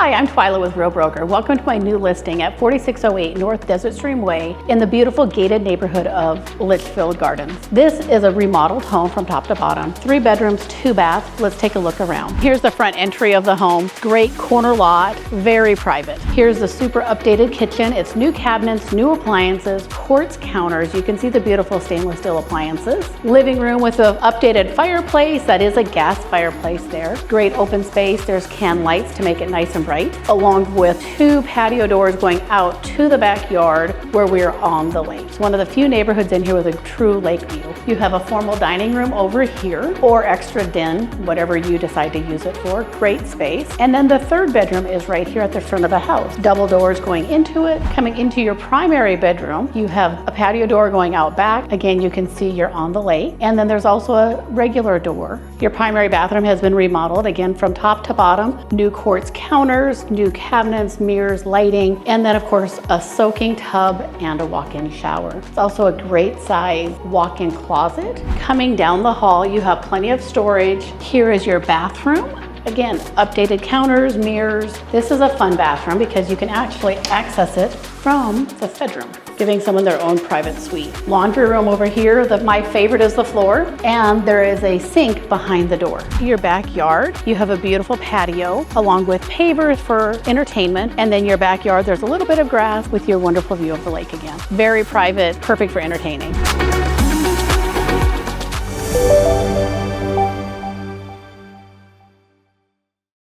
Hi, I'm Twila with Real Broker. Welcome to my new listing at 4608 North Desert Stream Way in the beautiful gated neighborhood of Litchfield Gardens. This is a remodeled home from top to bottom. 3 bedrooms, 2 baths. Let's take a look around. Here's the front entry of the home. Great corner lot, very private. Here's the super updated kitchen. It's new cabinets, new appliances, quartz counters. You can see the beautiful stainless steel appliances. Living room with an updated fireplace. That is a gas fireplace there. Great open space. There's can lights to make it nice and bright, along with 2 patio doors going out to the backyard where we're on the lake. It's one of the few neighborhoods in here with a true lake view. You have a formal dining room over here or extra den, whatever you decide to use it for. Great space. And then the 3rd bedroom is right here at the front of the house. Double doors going into it. Coming into your primary bedroom, you have a patio door going out back. Again, you can see you're on the lake. And then there's also a regular door. Your primary bathroom has been remodeled, again, from top to bottom. New quartz counters, new cabinets, mirrors, lighting, and then of course a soaking tub and a walk-in shower. It's also a great size walk-in closet. Coming down the hall, you have plenty of storage. Here is your bathroom. Again, updated counters, mirrors. This is a fun bathroom because you can actually access it from the bedroom, giving someone their own private suite. Laundry room over here. My favorite is the floor, and there is a sink behind the door. Your backyard, you have a beautiful patio along with pavers for entertainment, and then your backyard, there's a little bit of grass with your wonderful view of the lake again. Very private, perfect for entertaining.